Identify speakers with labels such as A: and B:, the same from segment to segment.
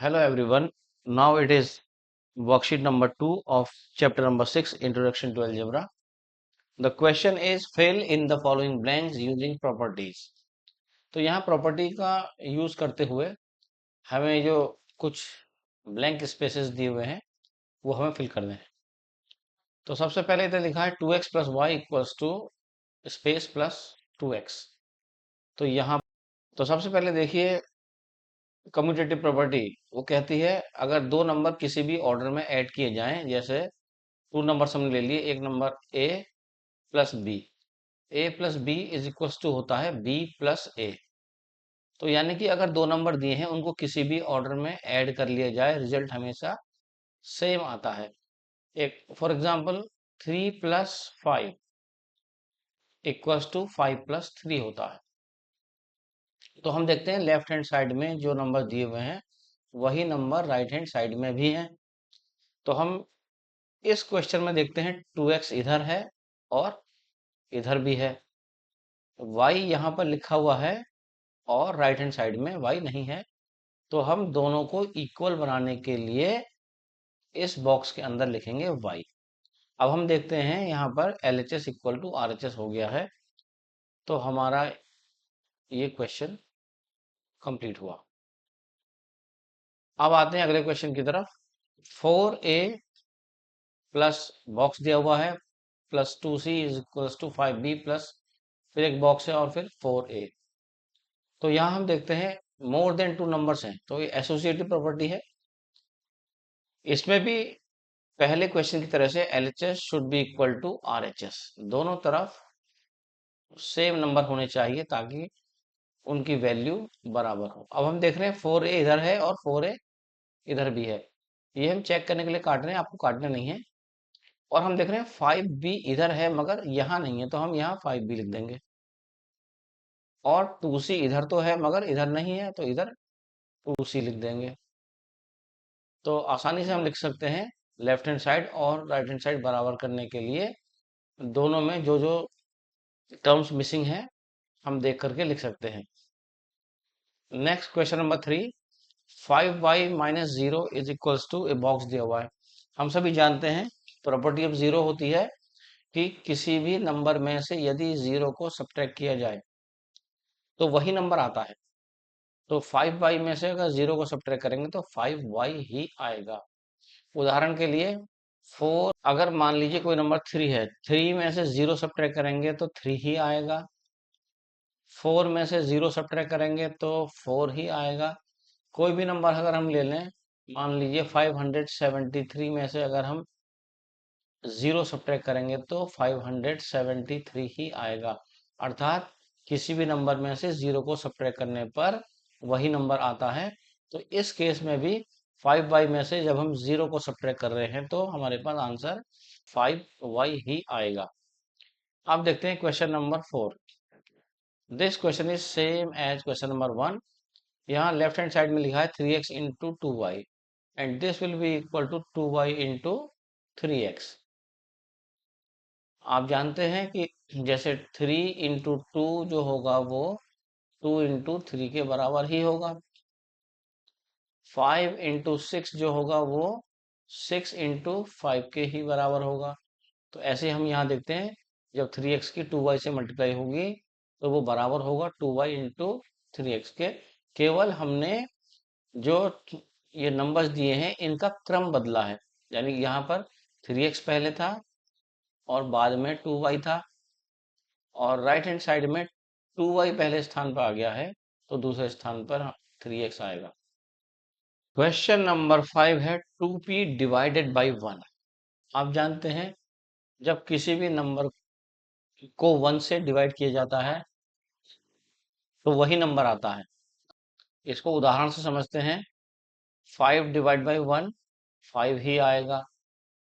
A: Hello everyone. Now it is worksheet number 2 of chapter number 6 Introduction to Algebra. The question is fill in the following blanks using properties. तो यहाँ property का use करते हुए हमें जो कुछ blank spaces दिए हुए हैं वो हमें फिल करने हैं। तो सबसे पहले इधर लिखा है 2x plus y equals to space plus 2x। तो यहाँ तो सबसे पहले देखिए कम्यूटेटिव प्रॉपर्टी वो कहती है अगर दो नंबर किसी भी ऑर्डर में ऐड किए जाएं, जैसे टू नंबर हमने ले लिए, एक number a plus b, a plus b is equals to होता है बी प्लस ए। तो यानी कि अगर दो नंबर दिए हैं उनको किसी भी ऑर्डर में ऐड कर लिया जाए, रिजल्ट हमेशा सेम आता है। एक for example 3 plus 5 equals to 5 plus 3 होता है। तो हम देखते हैं लेफ्ट हैंड साइड में जो नंबर दिए हुए हैं वही नंबर राइट हैंड साइड में भी हैं। तो हम इस क्वेश्चन में देखते हैं 2x इधर है और इधर भी है, y यहाँ पर लिखा हुआ है और राइट हैंड साइड में y नहीं है। तो हम दोनों को इक्वल बनाने के लिए इस बॉक्स के अंदर लिखेंगे y। अब हम देखते हैं यहाँ पर LHS इक्वल टू RHS हो गया है। तो हमारा ये क्वेश्चन कंप्लीट हुआ। अब आते हैं अगले क्वेश्चन की तरफ। 4a प्लस बॉक्स दिया हुआ है plus 2c is equals to 5b plus फिर एक बॉक्स है और फिर 4a। तो यहाँ हम देखते हैं मोर देन टू नंबर्स हैं, तो ये एसोसिएटिव प्रॉपर्टी है। इसमें भी पहले क्वेश्चन की तरह से LHS should be equal to RHS, दोनों तरफ सेम नंबर होने चाहिए ताकि उनकी वैल्यू बराबर हो। अब हम देख रहे हैं 4a इधर है और 4a इधर भी है, ये हम चेक करने के लिए काट रहे हैं, आपको काटना नहीं है। और हम देख रहे हैं 5b इधर है मगर यहाँ नहीं है, तो हम यहाँ 5b लिख देंगे। और 2c इधर तो है मगर इधर नहीं है, तो इधर 2c लिख देंगे। तो आसानी से हम लिख सकते हैं लेफ्ट हैंड साइड और राइट हैंड साइड बराबर करने के लिए दोनों में जो जो टर्म्स मिसिंग है हम देख करके लिख सकते हैं। Next question number 3, 5y minus zero is equals to a box दिया हुआ है। हम सभी जानते हैं प्रॉपर्टी ऑफ जीरो होती है कि किसी भी नंबर में से यदि जीरो को सब्ट्रैक्ट किया जाए तो वही नंबर आता है। तो 5y में से अगर जीरो को सब्ट्रैक्ट करेंगे तो 5y ही आएगा। उदाहरण के लिए 4, अगर मान लीजिए कोई नंबर 3 है, 3 में से जीरो सब्ट्रैक्ट करेंगे तो 3 ही आएगा। 4 में से जीरो सब्ट्रैक्ट करेंगे तो 4 ही आएगा। कोई भी नंबर अगर हम ले लें, मान लीजिए 573 में से अगर हम जीरो सब्ट्रैक्ट करेंगे तो 573 ही आएगा। अर्थात किसी भी नंबर में से जीरो को सब्ट्रैक्ट करने पर वही नंबर आता है। तो इस केस में भी 5y में से जब हम जीरो को सब्ट्रैक्ट कर रहे हैं तो हमारे पास आंसर 5y ही आएगा। अब देखते हैं question number 4। This question is same as question number 1। यहाँ लेफ्ट हैंड साइड में लिखा है 3x into 2y and this will be equal to 2y into 3x। आप जानते हैं कि जैसे 3 इंटू टू जो होगा वो 2 इंटू 3 के बराबर ही होगा। 5 इंटू 6 जो होगा वो 6 इंटू 5 के ही बराबर होगा। तो ऐसे हम यहाँ देखते हैं जब 3x की 2y से मल्टीप्लाई होगी तो वो बराबर होगा 2y इंटू 3x के। केवल हमने जो ये नंबर्स दिए हैं इनका क्रम बदला है, यानी यहाँ पर 3x पहले था और बाद में 2y था, और राइट हैंड साइड में 2y पहले स्थान पर आ गया है तो दूसरे स्थान पर 3x आएगा। क्वेश्चन नंबर 5 है 2p डिवाइडेड बाई 1। आप जानते हैं जब किसी भी नंबर को 1 से डिवाइड किया जाता है तो वही नंबर आता है। इसको उदाहरण से समझते हैं। 5 डिवाइड बाई 1 5 ही आएगा।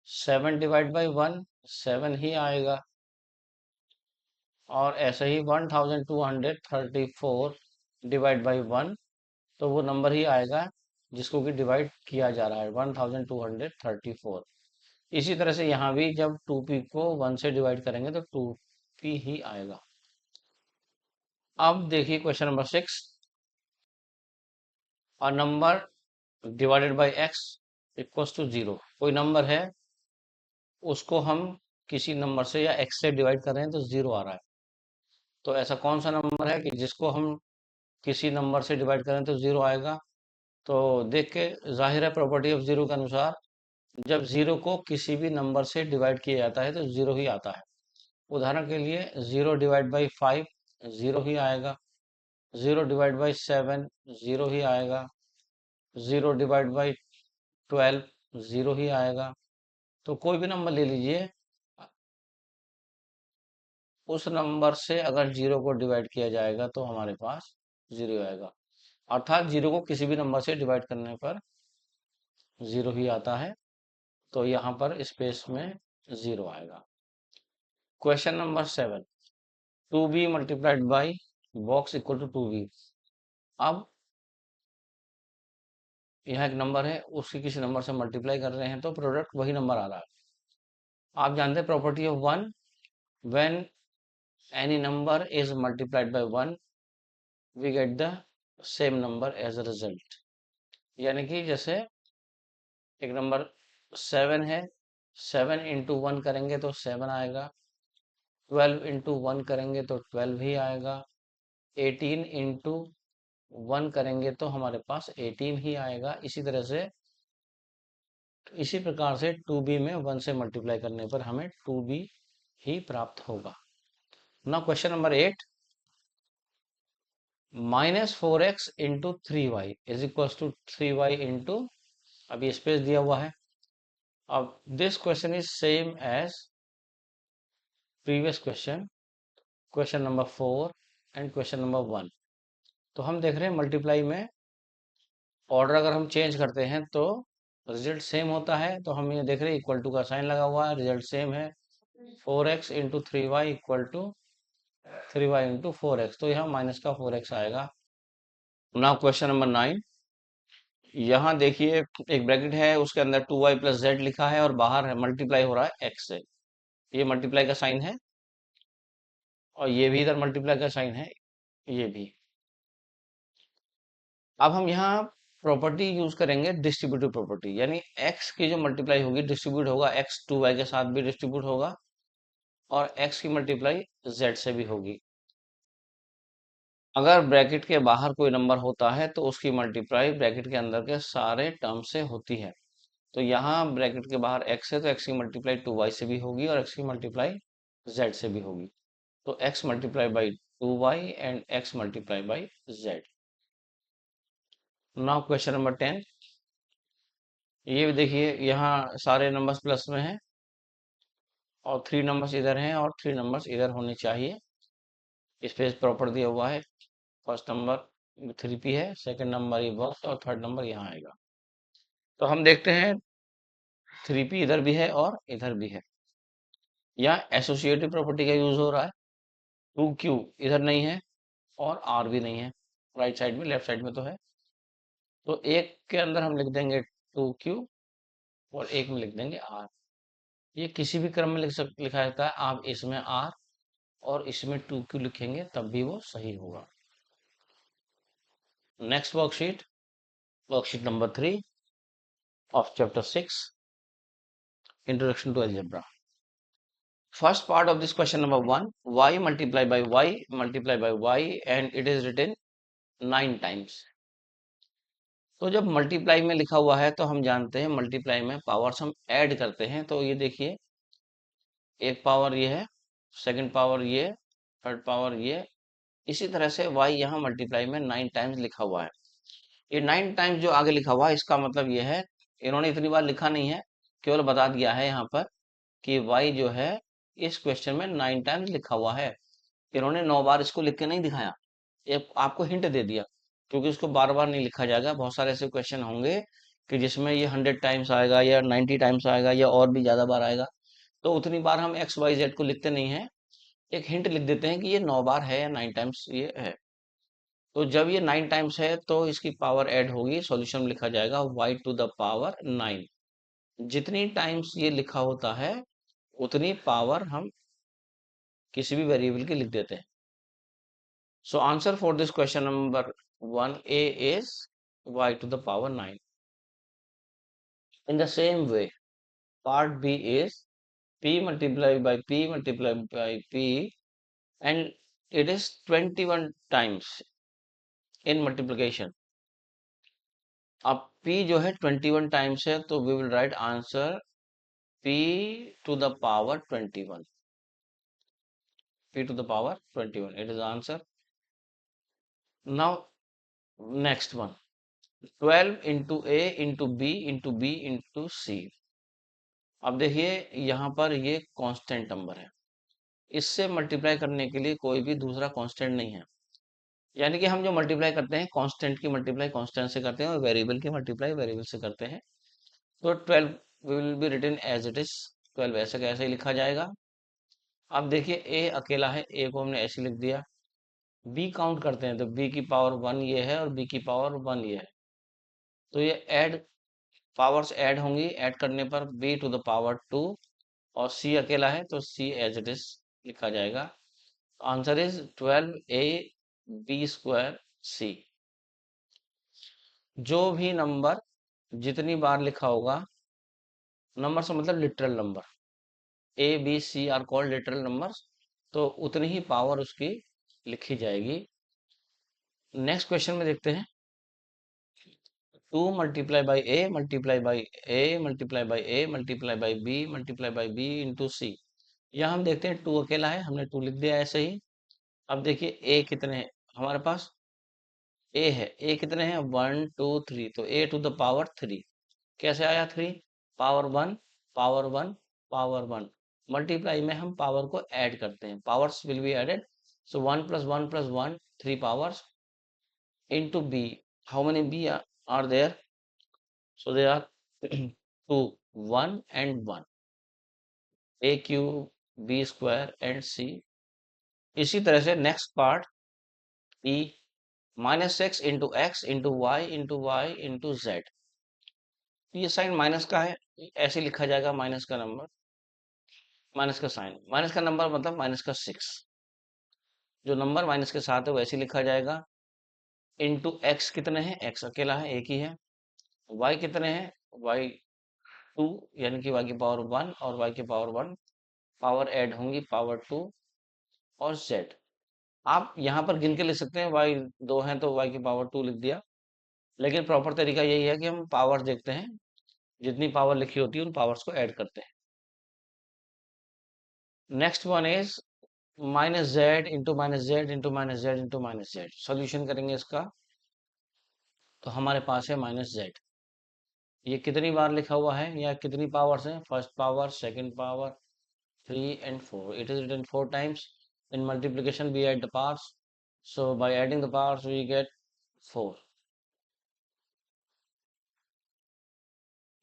A: 7 डिवाइड बाई 1 7 ही आएगा। और ऐसे ही 1234 डिवाइड बाई 1 तो वो नंबर ही आएगा जिसको कि डिवाइड किया जा रहा है, 1234। इसी तरह से यहाँ भी जब 2p को 1 से डिवाइड करेंगे तो 2p ही आएगा। अब देखिए question number 6। A number divided by x equals to 0। कोई नंबर है, उसको हम किसी नंबर से या एक्स से डिवाइड कर रहे हैं तो 0 आ रहा है। तो ऐसा कौन सा नंबर है कि जिसको हम किसी नंबर से डिवाइड करें तो 0 आएगा? तो देख के जाहिर है प्रॉपर्टी ऑफ 0 के अनुसार जब 0 को किसी भी नंबर से डिवाइड किया जाता है तो 0 ही आता है। उदाहरण के लिए 0 डिवाइड बाई 5 0 ही आएगा, 0 डिवाइड बाई 7 0 ही आएगा, 0 डिवाइड बाई 12 0 ही आएगा। तो कोई भी नंबर ले लीजिए, उस नंबर से अगर 0 को डिवाइड किया जाएगा तो हमारे पास 0 आएगा। अर्थात 0 को किसी भी नंबर से डिवाइड करने पर 0 ही आता है। तो यहाँ पर स्पेस में 0 आएगा। Question number 7, 2b multiplied by box equal to 2b। अब यहाँ एक नंबर है, उसकी किसी नंबर से मल्टीप्लाई कर रहे हैं तो प्रोडक्ट वही नंबर आ रहा है। आप जानते हैं property of 1, when any number is multiplied by 1 we get the same number as a result. यानी कि जैसे एक नंबर 7 है, 7 इंटू 1 करेंगे तो 7 आएगा, 12 इंटू 1 करेंगे तो 12 ही आएगा, 18 इंटू 1 करेंगे तो हमारे पास 18 ही आएगा। इसी प्रकार से 2b में 1 से मल्टीप्लाई करने पर हमें 2b ही प्राप्त होगा। Now question number 8, -4x into 3y is equal to 3y into, अभी स्पेस दिया हुआ है। अब this question is same as previous question, question number 4 and question number 1। तो हम देख रहे हैं मल्टीप्लाई में ऑर्डर अगर हम चेंज करते हैं तो रिजल्ट सेम होता है। तो हम ये देख रहे हैं इक्वल टू का साइन लगा हुआ है, रिजल्ट सेम है। 4x into 3y equal to 3y into 4x, तो यहाँ माइनस का 4x आएगा। नाउ क्वेश्चन नंबर 9, यहाँ देखिए एक ब्रैकेट है, उसके अंदर 2y प्लस जेड लिखा है और बाहर है मल्टीप्लाई हो रहा है x से। ये मल्टीप्लाई का साइन है और ये भी इधर मल्टीप्लाई का साइन है, ये भी। अब हम यहाँ प्रॉपर्टी यूज करेंगे डिस्ट्रीब्यूटिव प्रॉपर्टी, यानी x की जो मल्टीप्लाई होगी डिस्ट्रीब्यूट होगा, x 2y के साथ भी डिस्ट्रीब्यूट होगा और x की मल्टीप्लाई z से भी होगी। अगर ब्रैकेट के बाहर कोई नंबर होता है तो उसकी मल्टीप्लाई ब्रैकेट के अंदर के सारे टर्म से होती है। तो यहाँ ब्रैकेट के बाहर x है तो x की मल्टीप्लाई 2y से भी होगी और x की मल्टीप्लाई z से भी होगी। तो x multiply by 2y and x multiply by z। Now question number 10, ये देखिए यहाँ सारे नंबर्स प्लस में हैं और 3 नंबर्स इधर हैं और 3 नंबर्स इधर होने चाहिए। स्पेस प्रॉपर दिया हुआ है। फर्स्ट नंबर 3p है, सेकंड नंबर ये बॉक्स और थर्ड नंबर यहाँ आएगा। तो हम देखते हैं 3p इधर भी है और इधर भी है। यहाँ एसोसिएटिव प्रॉपर्टी का यूज हो रहा है। 2q इधर नहीं है और r भी नहीं है, राइट साइड में, लेफ्ट साइड में तो है। तो एक के अंदर हम लिख देंगे 2q और एक में लिख देंगे r। ये किसी भी क्रम में लिखा जाता है। आप इसमें r और इसमें 2q लिखेंगे तब भी वो सही होगा। Next worksheet number 3 of chapter 6, introduction to algebra. First part of this question number 1, y multiply by y and it is written 9 times. तो जब मल्टीप्लाई में लिखा हुआ है तो हम जानते हैं मल्टीप्लाई में पावर्स हम ऐड करते हैं। तो ये देखिए, एक पावर ये है, सेकंड पावर ये, थर्ड पावर ये, इसी तरह से y यहाँ मल्टीप्लाई में 9 टाइम्स लिखा हुआ है। ये 9 टाइम्स जो आगे लिखा हुआ है इसका मतलब ये है, इन्होंने इतनी बार लिखा नहीं है, केवल बता दिया है यहाँ पर कि y जो है इस क्वेश्चन में 9 टाइम्स लिखा हुआ है। इन्होंने 9 बार इसको लिख के नहीं दिखाया, एक आपको हिंट दे दिया, क्योंकि इसको बार बार नहीं लिखा जाएगा। बहुत सारे ऐसे क्वेश्चन होंगे कि जिसमें ये 100 टाइम्स आएगा या 90 टाइम्स आएगा या और भी ज्यादा बार आएगा। तो उतनी बार हम एक्स वाई जेड को लिखते नहीं है, एक हिंट लिख देते हैं कि ये 9 बार है या 9 टाइम्स ये है। तो जब ये 9 टाइम्स है तो इसकी पावर ऐड होगी, सॉल्यूशन में लिखा जाएगा y टू द पावर 9। जितनी टाइम्स ये लिखा होता है उतनी पावर हम किसी भी वेरिएबल की लिख देते हैं। So answer for this question number 1a is y to the power 9। In the same way, part B is P multiplied by P multiplied by P, and it is 21 times in multiplication. अब P जो है 21 times है, तो we will write answer P to the power 21. P to the power 21. It is the answer. Now, next one. 12 into A into B into B into C. अब देखिए यहाँ पर ये कांस्टेंट नंबर है, इससे मल्टीप्लाई करने के लिए कोई भी दूसरा कांस्टेंट नहीं है। यानी कि हम जो मल्टीप्लाई करते हैं कांस्टेंट की मल्टीप्लाई कांस्टेंट से करते हैं और वेरिएबल की मल्टीप्लाई वेरिएबल से करते हैं। तो 12 will be written as it is, 12 ऐसे कैसे ही लिखा जाएगा। अब देखिए ए अकेला है, ए को हमने ऐसे लिख दिया। बी काउंट करते हैं तो बी की पावर 1 ये है और बी की पावर 1 ये है, तो ये ऐड पावर्स ऐड होंगी, ऐड करने पर बी टू द पावर 2, और सी अकेला है तो सी एज इट इज लिखा जाएगा। Answer is 12 a b square c। जो भी नंबर जितनी बार लिखा होगा, नंबर से मतलब literal number, A B C are called literal numbers, तो उतनी ही पावर उसकी लिखी जाएगी। नेक्स्ट क्वेश्चन में देखते हैं। 2 multiply by A multiply by A multiply by A multiply by B multiply by B into C. यहाँ हम देखते हैं 2 अकेला है, हमने 2 लिख दिया ऐसे ही। अब देखिए ए कितने हैं हमारे पास, ए है, ए कितने हैं 1 2 3, तो ए टू द पावर 3। कैसे आया 3? Power 1 power 1 power 1। मल्टीप्लाई में हम पावर को ऐड करते हैं, powers will be added, so 1 plus 1 plus 1 3 powers into b. How many b are there? So there are 2, 1 and 1, a cube b square and c। इसी तरह से next part e minus x into x into y into z. ये sign minus का है, ऐसे लिखा जाएगा, minus का नंबर, माइनस का साइन, माइनस का नंबर मतलब माइनस का 6। जो नंबर माइनस के साथ है वैसे लिखा जाएगा। इंटू एक्स कितने हैं, एक्स अकेला है, एक ही है। वाई कितने हैं, वाई 2, यानी कि वाई की पावर 1 और वाई की पावर 1, पावर ऐड होंगी पावर 2, और z आप यहाँ पर गिन के लिख सकते हैं, y 2 हैं तो y की पावर 2 लिख दिया, लेकिन प्रॉपर तरीका यही है कि हम पावर देखते हैं, जितनी पावर लिखी होती है उन पावर्स को ऐड करते हैं। Next one is minus Z into minus Z into minus Z into minus Z. Solution करेंगे इसका, तो हमारे पास है माइनस जेड। ये कितनी बार लिखा हुआ है या कितनी पावर्स हैं, first power second power 3 and 4, it is written 4 times। In multiplication we add the powers, so by adding the powers we get 4।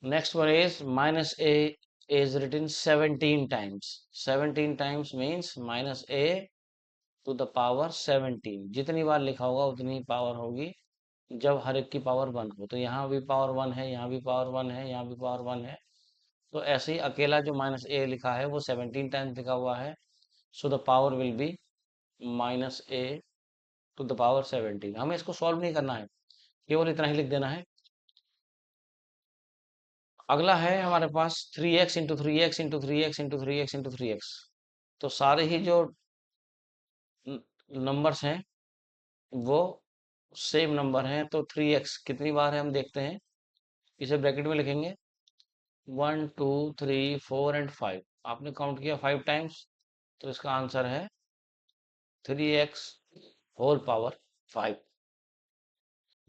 A: Next one is minus a is written 17 times। 17 times means minus a to the power 17। जितनी बार लिखा होगा उतनी power होगी जब हर एक की power 1 हो, तो यहाँ भी पावर 1 है, यहाँ भी पावर 1 है, यहाँ भी पावर 1 है, तो ऐसे ही अकेला जो माइनस ए लिखा है वो 17 टाइम्स लिखा हुआ है, so the power will be minus a to the power 17। हमें इसको सॉल्व नहीं करना है, केवल इतना ही लिख देना है। अगला है हमारे पास 3x into three x into three x into three x into three x. तो सारे ही जो नंबर्स हैं वो सेम नंबर हैं, तो 3x कितनी बार है हम देखते हैं, इसे ब्रैकेट में लिखेंगे 1 2 3 4 एंड 5। आपने काउंट किया 5 टाइम्स, तो इसका आंसर है 3x whole power 5।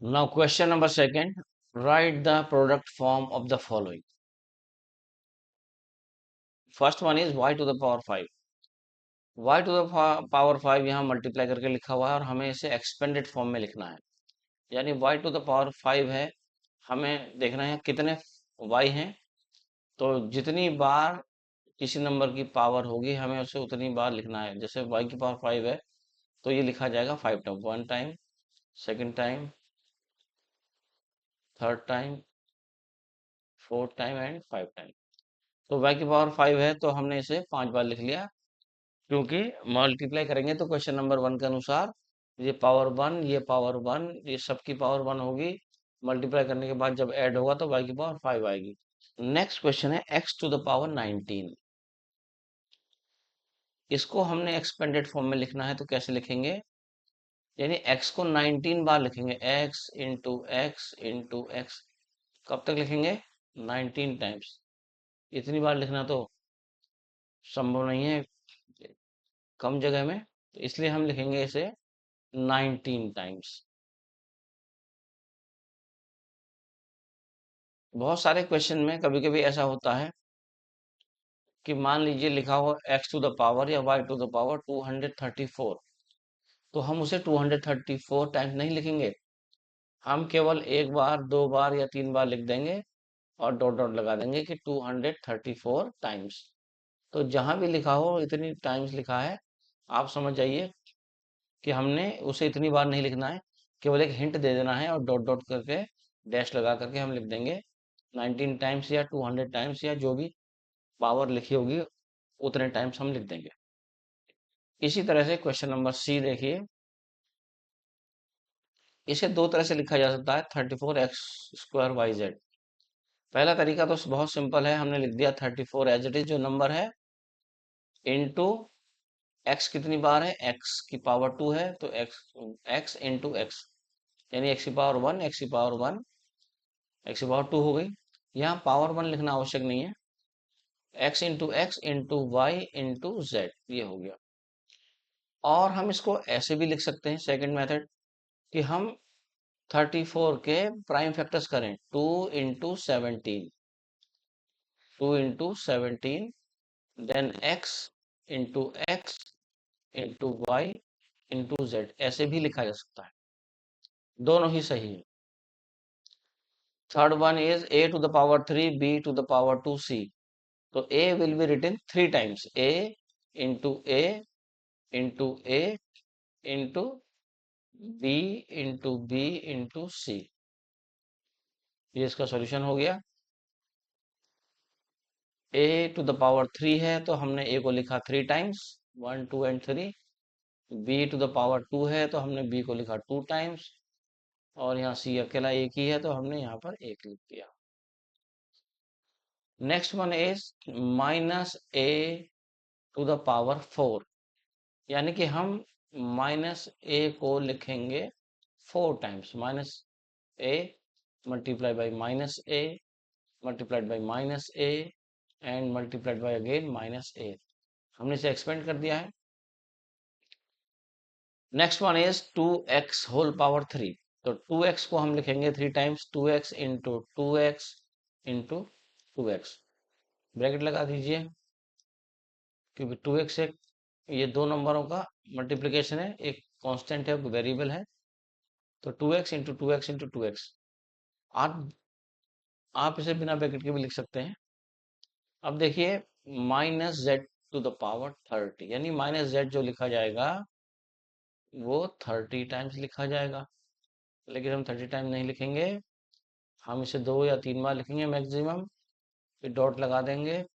A: Now question number second, write the product form of the following। First one is y to the power 5। y to the power 5 यहाँ मल्टीप्लाई करके लिखा हुआ है और हमें इसे एक्सपेंडेड फॉर्म में लिखना है। यानी y to the power 5 है, हमें देखना है कितने y हैं, तो जितनी बार किसी नंबर की पावर होगी हमें उसे उतनी बार लिखना है। जैसे y की पावर 5 है तो ये लिखा जाएगा 5 time, 1 time, second time, third time, fourth time and 5 time. तो y की पावर 5 है तो हमने इसे 5 बार लिख लिया, क्योंकि मल्टीप्लाई करेंगे तो क्वेश्चन नंबर 1 के अनुसार ये पावर 1 ये पावर 1 ये सबकी पावर 1 होगी, मल्टीप्लाई करने के बाद जब ऐड होगा तो y की पावर 5 आएगी। नेक्स्ट क्वेश्चन है x टू द पावर 19। इसको हमने एक्सपेंडेड फॉर्म में लिखना है, तो कैसे लिखेंगे? यानी x को 19 बार लिखेंगे, x into x into x. कब तक लिखेंगे? 19 टाइम्स। इतनी बार लिखना तो संभव नहीं है कम जगह में, तो इसलिए हम लिखेंगे इसे 19 टाइम्स। बहुत सारे क्वेश्चन में कभी कभी ऐसा होता है कि मान लीजिए लिखा हो x टू द पावर या y टू द पावर 234, तो हम उसे 234 टाइम्स नहीं लिखेंगे, हम केवल एक बार, दो बार या तीन बार लिख देंगे और डॉट डॉट लगा देंगे कि 234 टाइम्स। तो जहां भी लिखा हो इतनी टाइम्स लिखा है, आप समझ जाइए कि हमने उसे इतनी बार नहीं लिखना है, केवल एक हिंट दे देना है और डॉट डॉट करके डैश लगा करके हम लिख देंगे 19 टाइम्स या 200 टाइम्स, या जो भी पावर लिखी होगी उतने टाइम्स हम लिख देंगे। इसी तरह से क्वेश्चन नंबर सी देखिए, इसे दो तरह से लिखा जा सकता है, 34x² YZ। पहला तरीका तो बहुत सिंपल है, हमने लिख दिया 34 एज इट इज जो नंबर है, इंटू एक्स कितनी बार है, एक्स की पावर 2 है, तो एक्स इंटू एक्स, यानी एक्स की पावर 1, एक्स की पावर 1, एक्स की पावर 2 हो गई। यहाँ पावर 1 लिखना आवश्यक नहीं है, x into y into z, ये हो गया। और हम इसको ऐसे भी लिख सकते हैं, सेकंड मेथड, कि हम 34 के प्राइम फैक्टर्स करें, 2 into 17, 2 into 17, then x into y into z, ऐसे भी लिखा जा सकता है, दोनों ही सही है। Third one is a⁻³ b⁻²c, तो a will be written 3 times, a into a into a into b into b into c। ये इसका सॉल्यूशन हो गया। a⁻³ है तो हमने a को लिखा 3 टाइम्स, 1 2 एंड 3। b⁻² है तो हमने b को लिखा 2 टाइम्स, और यहाँ c अकेला एक ही है तो हमने यहाँ पर एक लिख दिया। नेक्स्ट वन इज -a⁴, यानी कि हम -a को लिखेंगे 4 times, -a multiply by -a multiplied by -a and multiplied by again -a। हमने इसे एक्सपेंड कर दिया है। नेक्स्ट वन इज 2x⁻³ तो 2x को हम लिखेंगे 3 times, 2x into 2x into 2x, bracket लगा दीजिए, क्योंकि 2x एक, ये दो नंबरों का मल्टीप्लिकेशन है, एक कांस्टेंट है, वेरिएबल है, तो 2x into 2x into 2x। आप इसे बिना ब्रैकेट के भी लिख सकते हैं। अब देखिए -z⁻30, यानी -z जो लिखा जाएगा वो 30 टाइम्स लिखा जाएगा, लेकिन हम 30 टाइम नहीं लिखेंगे, हम इसे 2 या 3 बार लिखेंगे मैक्सिमम, फिर डॉट लगा देंगे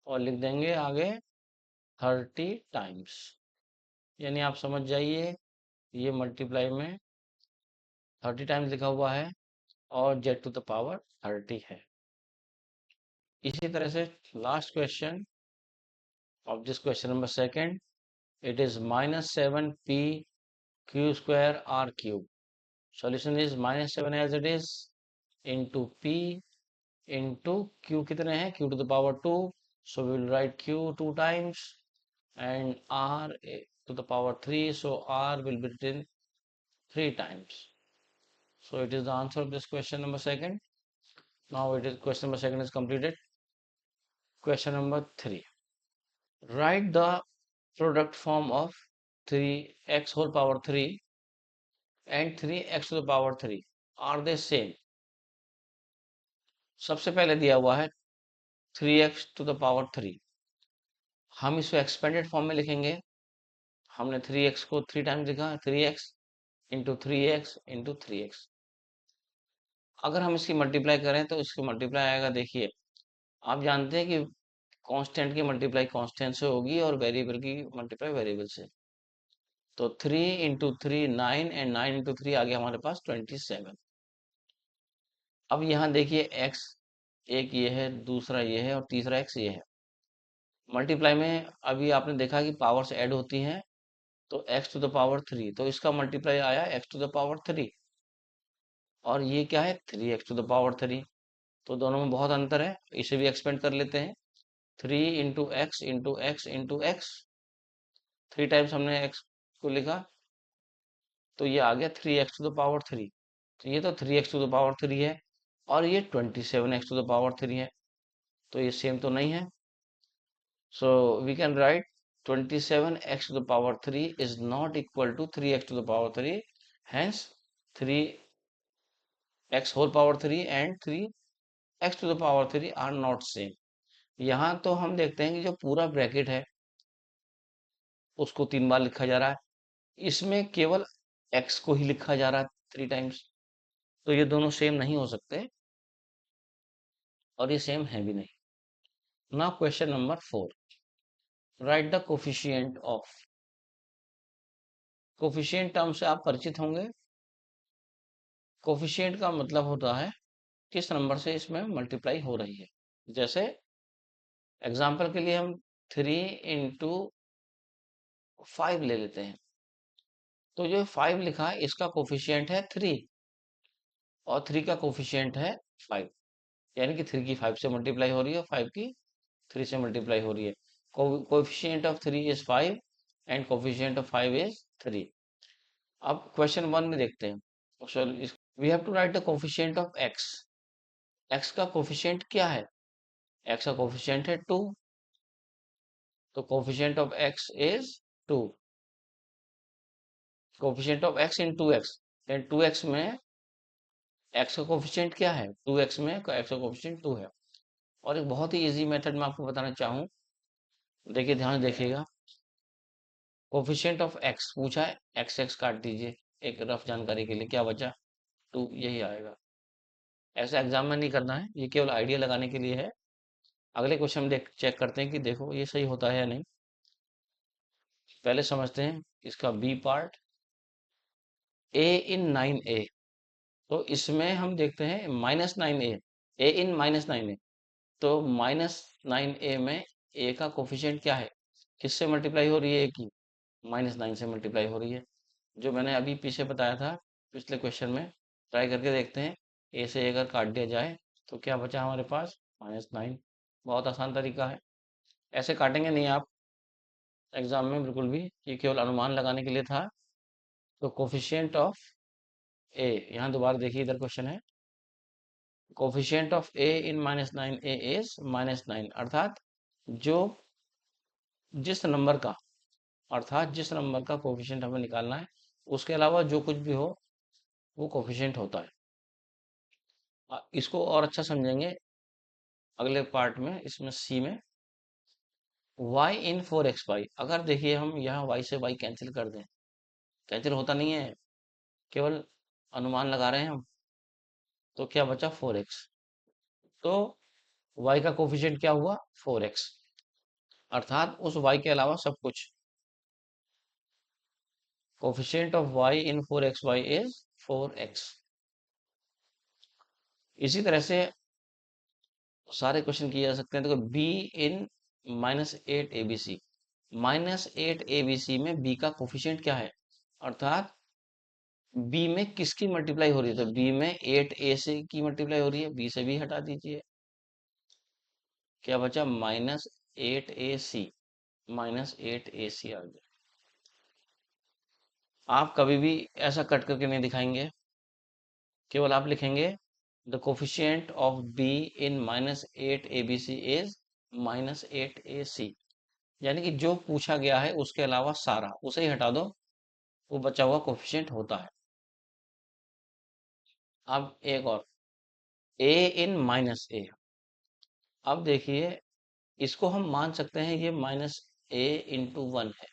A: और लिख देंगे आगे 30 टाइम्स। यानी आप समझ जाइए ये मल्टीप्लाई में 30 टाइम्स लिखा हुआ है और z⁻30 है। इसी तरह से last question of this question number second, it is -7p² r cube. Solution is -7 as it is into p into q कितने हैं, q to the power 2, so we will write q 2 times, and r to the power 3, so r will be written 3 times. So it is the answer of this question number second. Now it is question number second is completed. Question number 3, write the product form of 3x⁻³ and 3x to the power 3, are they same? सबसे पहले दिया हुआ है 3x to the power 3, हम इसको expanded form में लिखेंगे। हमने 3x को 3 टाइम्स लिखा, 3x into 3x into 3x। अगर हम इसकी मल्टीप्लाई करें तो इसकी मल्टीप्लाई आएगा, देखिए आप जानते हैं कि कांस्टेंट की मल्टीप्लाई कांस्टेंट से होगी और वेरिएबल की मल्टीप्लाई वेरिएबल से, तो 3 इंटू 3 9, एंड 9 इंटू 3 आ गया हमारे पास 27। अब यहाँ देखिए x एक ये है, दूसरा ये है और तीसरा एक्स ये है। मल्टीप्लाई में अभी आपने देखा कि पावर्स ऐड होती हैं, तो एक्स टू द पावर 3, तो इसका मल्टीप्लाई आया एक्स टू द पावर 3, और ये क्या है 3x टू द पावर 3। तो दोनों में बहुत अंतर है, इसे भी एक्सपेंड कर लेते हैं। 3 इंटू एक्स, 3 टाइम्स हमने एक्स को लिखा, तो ये आ गया 3x टू द पावर 3। तो ये तो 3x टू द पावर 3 है, और ये 27x टू द पावर 3 है, तो ये सेम तो नहीं है। So we can write 27x to the power 3 is not equal to 3x to the power 3. Hence 3x whole power 3 and 3x to the power 3 are not same. यहाँ तो हम देखते हैं कि जो पूरा ब्रैकेट है उसको 3 बार लिखा जा रहा है, इसमें केवल x को ही लिखा जा रहा है 3 टाइम्स। तो ये दोनों सेम नहीं हो सकते, और ये सेम है भी नहीं। Now question number 4, right the coefficient of. Coefficient term से आप परिचित होंगे। कोफिशिएंट का मतलब होता है किस नंबर से इसमें मल्टीप्लाई हो रही है। जैसे एग्जाम्पल के लिए हम 3 इंटू 5 ले लेते हैं, तो जो 5 लिखा है इसका कोफिशिएंट है 3, और 3 का कोफिशिएंट है 5, यानी कि 3 की 5 से मल्टीप्लाई हो रही है, 5 की 3 से मल्टीप्लाई हो रही है। Coefficient of 3 is 5 and coefficient of 5 is 3। अब क्वेश्चन 1 में देखते हैं, we have to write the coefficient of x. X का कोफिशिएंट क्या है? एक्स का कोफिशिएंट है 2, तो coefficient of x is 2। Coefficient of x in 2x, then 2x में x का कोफिशिएंट क्या है? 2x में x का कोफिशिएंट 2 है। और एक बहुत ही इजी मेथड मैं आपको बताना चाहूँ, देखिए ध्यान से देखिएगा। कोफिशिएंट ऑफ x पूछा है, x काट दीजिए एक रफ जानकारी के लिए, क्या बचा? 2, यही आएगा। ऐसा एग्जाम में नहीं करना है, ये केवल आइडिया लगाने के लिए है। अगले क्वेश्चन देख चेक करते हैं कि देखो ये सही होता है या नहीं। पहले समझते हैं इसका B part, a in 9a। तो इसमें हम देखते हैं -9a, a इन -9a। तो -9a में a का कोफिशिएंट क्या है? किससे मल्टीप्लाई हो रही है? a की -9 से मल्टीप्लाई हो रही है, जो मैंने अभी पीछे बताया था पिछले क्वेश्चन में। ट्राई करके देखते हैं, a से a अगर काट दिया जाए तो क्या बचा हमारे पास? -9। बहुत आसान तरीका है, ऐसे काटेंगे नहीं आप एग्जाम में बिल्कुल भी, ये केवल अनुमान लगाने के लिए था। तो कोफिशिएंट ऑफ a, यहाँ दोबारा देखिए इधर क्वेश्चन है, coefficient of a in -9a is -9, जिस नंबर का अर्थात जिस नंबर का कोफिशिएंट हमें निकालना है उसके अलावा जो कुछ भी हो वो कोफिशिएंट होता है। इसको और अच्छा समझेंगे अगले पार्ट में, इसमें सी में y इन 4xy। अगर देखिए हम यहाँ y से y कैंसिल कर दें, कैंसिल होता नहीं है, केवल अनुमान लगा रहे हैं हम, तो क्या बचा? 4x। तो y का कोफिशिएंट क्या हुआ? 4x, अर्थात उस y के अलावा सब कुछ। Coefficient of y in 4xy is 4x। इसी तरह से सारे क्वेश्चन किए जा सकते हैं। देखो b इन -8abc, -8abc में b का कोफिशिएंट क्या है? अर्थात b में किसकी मल्टीप्लाई हो रही है? तो b में 8a की मल्टीप्लाई हो रही है, b से भी हटा दीजिए, क्या बचा? -8ac, -8ac आ गया। आप कभी भी ऐसा कट करके नहीं दिखाएंगे, केवल आप लिखेंगे the coefficient of b in -8abc is -8ac, यानी कि जो पूछा गया है उसके अलावा सारा उसे ही हटा दो, वो बचा हुआ कोफिशिएंट होता है। अब एक और, a इन -a। अब देखिए इसको हम मान सकते हैं ये -a × 1 है।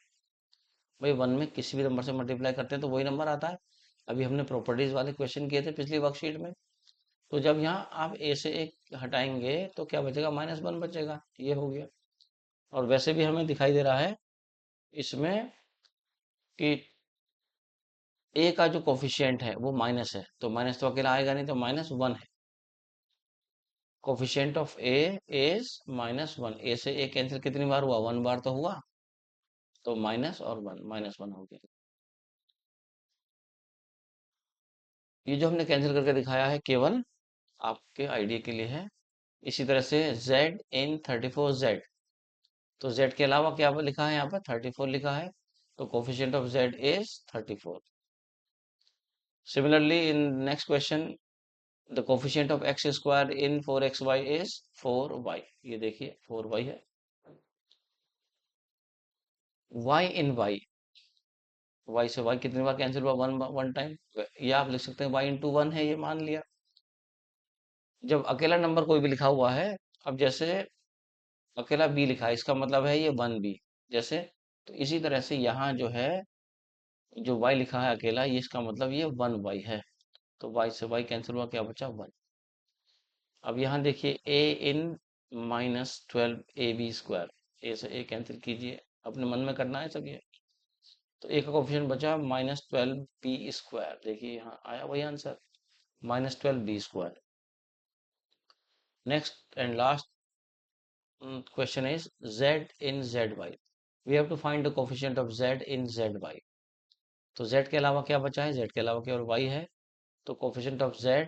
A: भाई 1 में किसी भी नंबर से मल्टीप्लाई करते हैं तो वही नंबर आता है। अभी हमने प्रॉपर्टीज वाले क्वेश्चन किए थे पिछली वर्कशीट में। तो जब यहाँ आप a से 1 हटाएंगे तो क्या बचेगा? -1 बचेगा, ये हो गया। और वैसे भी हमें दिखाई दे रहा है इसमें कि a का जो कोफिशिएंट है वो माइनस है, तो माइनस तो अकेला आएगा नहीं, तो -1 है। Coefficient of A is -1। ए से ए कैंसिल कितनी बार हुआ? 1 बार तो हुआ, तो माइनस और 1, -1 हो गया। ये जो हमने कैंसिल करके दिखाया है केवल आपके आइडिया के लिए है। इसी तरह से z इन 34z, तो z के अलावा क्या लिखा है? यहाँ पर 34 लिखा है, तो coefficient of z is 34। Similarly in next question, the coefficient of x square in 4xy is 4y। ये देखिए 4y है। y इन y से y कितनी बार कैंसिल हुआ? One time. या आप लिख सकते हैं y इंटू 1 है, ये मान लिया। जब अकेला नंबर कोई भी लिखा हुआ है, अब जैसे अकेला b लिखा है, इसका मतलब है ये 1b जैसे, तो इसी तरह से यहाँ जो है, जो y लिखा है अकेला, ये इसका मतलब ये 1y है। तो y से y कैंसिल हुआ, क्या बचा? 1। अब यहाँ देखिए a इन -12ab², a से a कैंसिल कीजिए, अपने मन में करना है सब ये। तो a का कोफिशिएंट बचा -12b²। देखिए यहाँ आया वही answer, -12b²। Next and last question is z in zy. We have to find the coefficient of z in zy. तो z के अलावा क्या बचा है? z के अलावा केवल y है, तो coefficient of z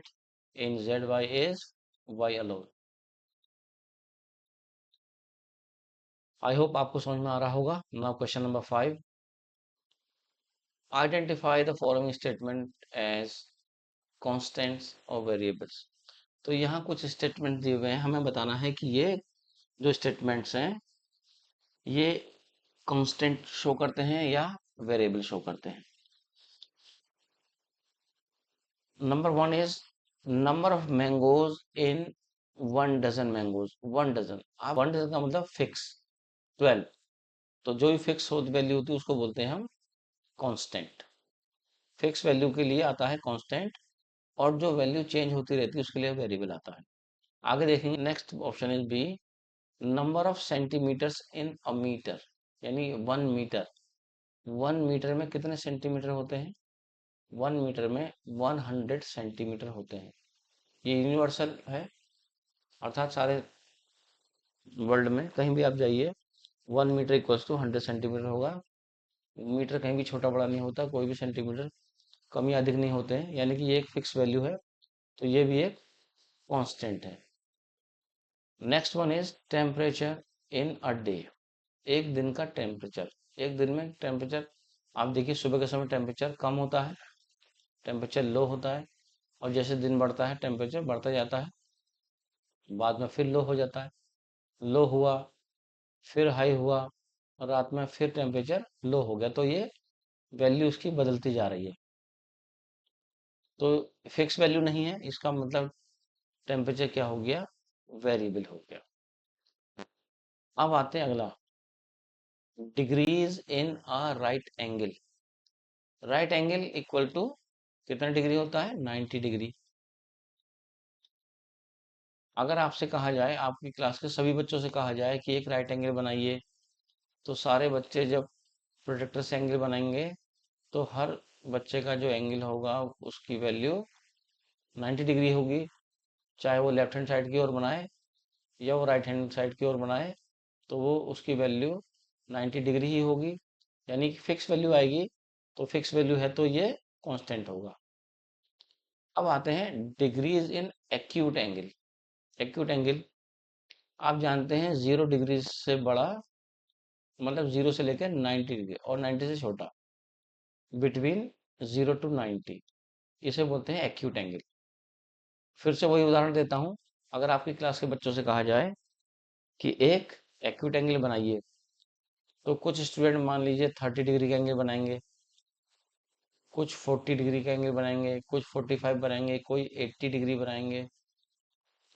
A: in zy is y alone। I hope आपको समझ में आ रहा होगा। Now question number 5, identify the following statement as constants और वेरिएबल्स। तो यहाँ कुछ स्टेटमेंट दिए हुए हैं, हमें बताना है कि ये जो स्टेटमेंट्स हैं ये कांस्टेंट शो करते हैं या वेरिएबल शो करते हैं। Number 1 is number of mangoes in 1 dozen mangoes. 1 dozen, आप 1 डजन का मतलब फिक्स 12, तो जो भी फिक्स वैल्यू होती है उसको बोलते हैं हम कांस्टेंट। फिक्स वैल्यू के लिए आता है कांस्टेंट, और जो वैल्यू चेंज होती रहती है उसके लिए वेरिएबल आता है। आगे देखेंगे, next option is B, number of centimetres in a metre, यानी 1 मीटर। 1 मीटर में कितने सेंटीमीटर होते हैं? 1 मीटर में 100 सेंटीमीटर होते हैं। ये यूनिवर्सल है, अर्थात सारे वर्ल्ड में कहीं भी आप जाइए 1 मीटर इक्वल्स टू 100 सेंटीमीटर होगा। मीटर कहीं भी छोटा बड़ा नहीं होता, कोई भी सेंटीमीटर कम या अधिक नहीं होते हैं, यानी कि ये एक फिक्स वैल्यू है, तो ये भी एक कांस्टेंट है। Next one is temperature in a day. एक दिन का टेम्परेचर, एक दिन में टेम्परेचर, आप देखिए सुबह के समय टेम्परेचर कम होता है, टेम्परेचर लो होता है, और जैसे दिन बढ़ता है टेम्परेचर बढ़ता जाता है, बाद में फिर लो हो जाता है। लो हुआ, फिर हाई हुआ, और रात में फिर टेम्परेचर लो हो गया, तो ये वैल्यू उसकी बदलती जा रही है। तो फिक्स वैल्यू नहीं है, इसका मतलब टेम्परेचर क्या हो गया? वेरिएबल हो गया। अब आते हैं अगला, degrees in a right angle. Right angle equal to कितना डिग्री होता है? 90 डिग्री। अगर आपसे कहा जाए, आपकी क्लास के सभी बच्चों से कहा जाए कि एक राइट एंगल बनाइए, तो सारे बच्चे जब प्रोजेक्टर से एंगल बनाएंगे, तो हर बच्चे का जो एंगल होगा उसकी वैल्यू 90 डिग्री होगी, चाहे वो लेफ्ट हैंड साइड की ओर बनाए या वो राइट हैंड साइड की ओर बनाए, तो वो उसकी वैल्यू 90 डिग्री ही होगी, यानी कि फिक्स वैल्यू आएगी। तो फिक्स वैल्यू है तो ये कांस्टेंट होगा। अब आते हैं degrees in acute angle. Acute angle आप जानते हैं 0 डिग्री से बड़ा, मतलब 0 से लेकर 90 डिग्री, और 90 से छोटा, बिटवीन 0 टू 90, इसे बोलते हैं एक्यूट एंगल। फिर से वही उदाहरण देता हूँ, अगर आपकी क्लास के बच्चों से कहा जाए कि एक एक्यूट एंगल बनाइए, तो कुछ स्टूडेंट मान लीजिए 30 डिग्री का एंगल बनाएंगे, कुछ 40 डिग्री का एंगल बनाएंगे, कुछ 45 बनाएंगे, कोई 80 डिग्री बनाएंगे।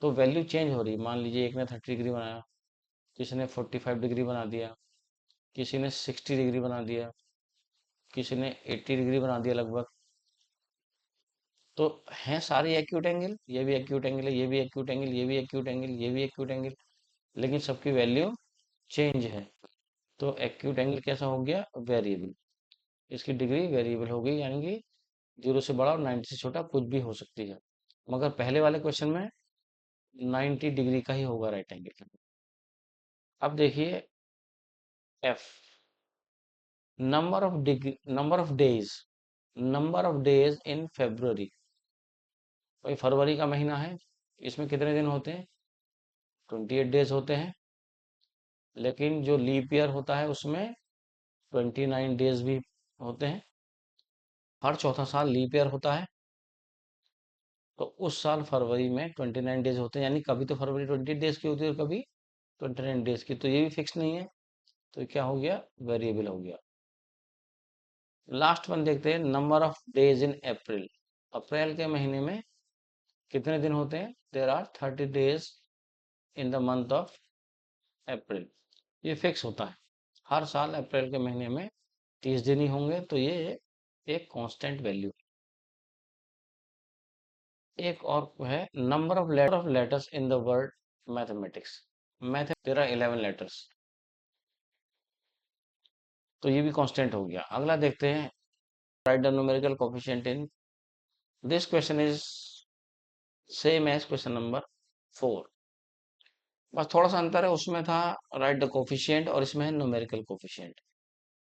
A: तो वैल्यू चेंज हो रही, मान लीजिए एक ने 30 डिग्री बनाया, किसी ने 45 डिग्री बना दिया, किसी ने 60 डिग्री बना दिया, किसी ने 80 डिग्री बना दिया लगभग। तो हैं सारे एक्यूट एंगल, ये भी एक्यूट एंगल है, ये भी एक्यूट एंगल, ये भी एक्यूट एंगल, ये भी एक्यूट एंगल, लेकिन सबकी वैल्यू चेंज है। तो एक्यूट एंगल कैसा हो गया? वेरिएबल। इसकी डिग्री वेरिएबल हो गई, यानी कि 0 से बड़ा और 90 से छोटा कुछ भी हो सकती है। मगर पहले वाले क्वेश्चन में 90 डिग्री का ही होगा राइट एंगल। अब देखिए F, number of days in February. भाई फरवरी का महीना है, इसमें कितने दिन होते हैं? 28 डेज होते हैं। लेकिन जो लीप ईयर होता है उसमें 29 डेज भी होते हैं। हर चौथा साल लीप ईयर होता है, तो उस साल फरवरी में 29 डेज होते हैं, यानी कभी तो फरवरी 20 डेज की होती है और कभी 29 डेज की। तो ये भी फिक्स नहीं है, तो ये क्या हो गया? वेरिएबल हो गया। लास्ट वन देखते हैं, number of days in April. April के महीने में कितने दिन होते हैं? There are 30 days in the month of April. ये फिक्स होता है, हर साल अप्रैल के महीने में 30 दिन ही होंगे, तो ये एक कांस्टेंट वैल्यू। एक और है, number of letters in the word mathematics. Math तेरा 11 लेटर्स, तो ये भी कांस्टेंट हो गया। अगला देखते हैं, write the numerical coefficient in this question is same as question number 4। बस थोड़ा सा अंतर है, उसमें था राइट द कोफिशिएंट और इसमें है न्यूमेरिकल कोफिशिएंट।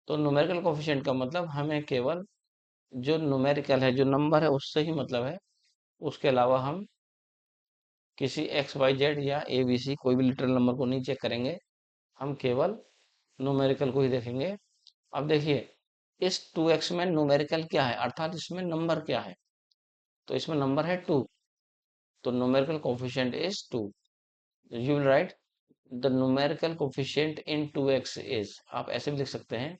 A: तो न्यूमेरिकल कोफिशिएंट का मतलब हमें केवल जो न्यूमेरिकल है, जो नंबर है, उससे ही मतलब है। उसके अलावा हम किसी एक्स वाई जेड या ए बी सी कोई भी लिटरल नंबर को नहीं चेक करेंगे, हम केवल न्यूमेरिकल को ही देखेंगे। अब देखिए, इस 2x में न्यूमेरिकल क्या है, अर्थात इसमें नंबर क्या है? तो इसमें नंबर है 2, तो numerical coefficient is 2। You will write the numerical coefficient in 2x is, आप ऐसे भी लिख सकते हैं,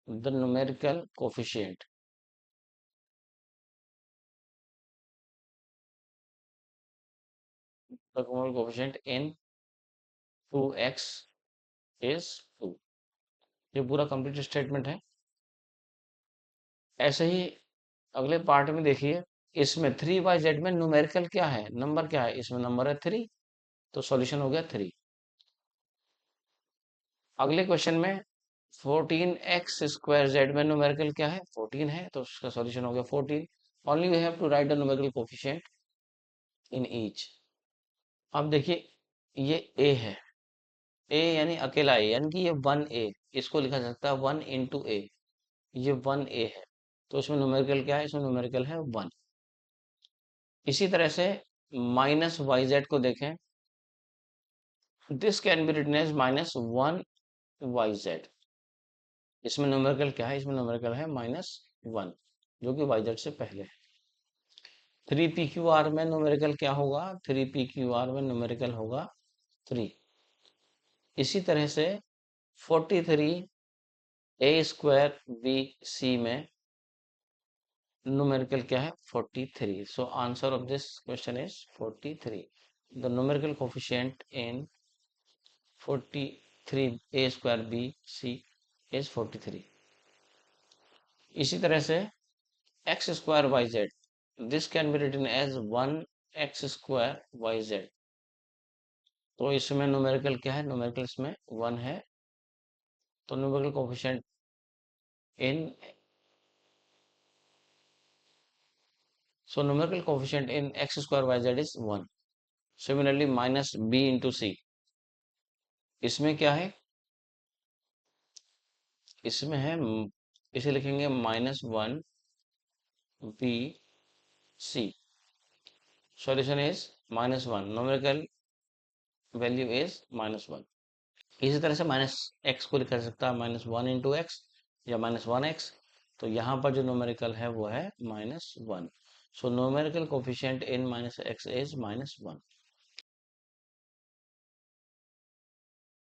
A: the numerical coefficient, the numerical coefficient in 2x is 2। ये पूरा कंप्लीट स्टेटमेंट है। ऐसे ही अगले पार्ट में देखिए, इसमें 3 बाई जेड में न्यूमेरिकल क्या है, नंबर क्या है? इसमें नंबर है 3, तो सॉल्यूशन हो गया 3। अगले क्वेश्चन में 14x² में न्यूमेरिकल क्या है? 14 है, तो उसका सॉल्यूशन हो गया 14। Only we have to write the numerical coefficient in each. अब देखिए, ये a है, a यानी अकेला a, यानी कि ये 1a, इसको लिखा जा सकता है 1 इंटू a। ये 1a है, तो इसमें न्यूमेरिकल क्या है? इसमें न्यूमेरिकल है 1। इसी तरह से -yz को देखें, this can be written as -1yz। इसमें न्यूमेरिकल क्या है? इसमें न्यूमेरिकल है -1, जो कि yz से पहले है। 3pqr में न्यूमेरिकल क्या होगा? 3pqr में न्यूमेरिकल होगा 3। इसी तरह से 43a² bc में न्यूमेरिकल क्या है? 43। So answer of this question is 43। The numerical coefficient in 43a² bc is 43। इसी तरह से x² yz, this can be written as 1x² yz। तो इसमें न्यूमेरिकल क्या है? न्यूमेरिकल इसमें 1 है, तो numerical coefficient in numerical coefficient in x² yz is 1। Similarly -b into c, इसमें क्या है? इसमें है, इसे लिखेंगे -1 bc। Solution is -1, numerical value is -1। इसी तरह से -x को लिखा जा सकता है -1 इंटू एक्स या -1x। तो यहाँ पर जो न्यूमेरिकल है वो है -1। So numerical coefficient in -x is -1।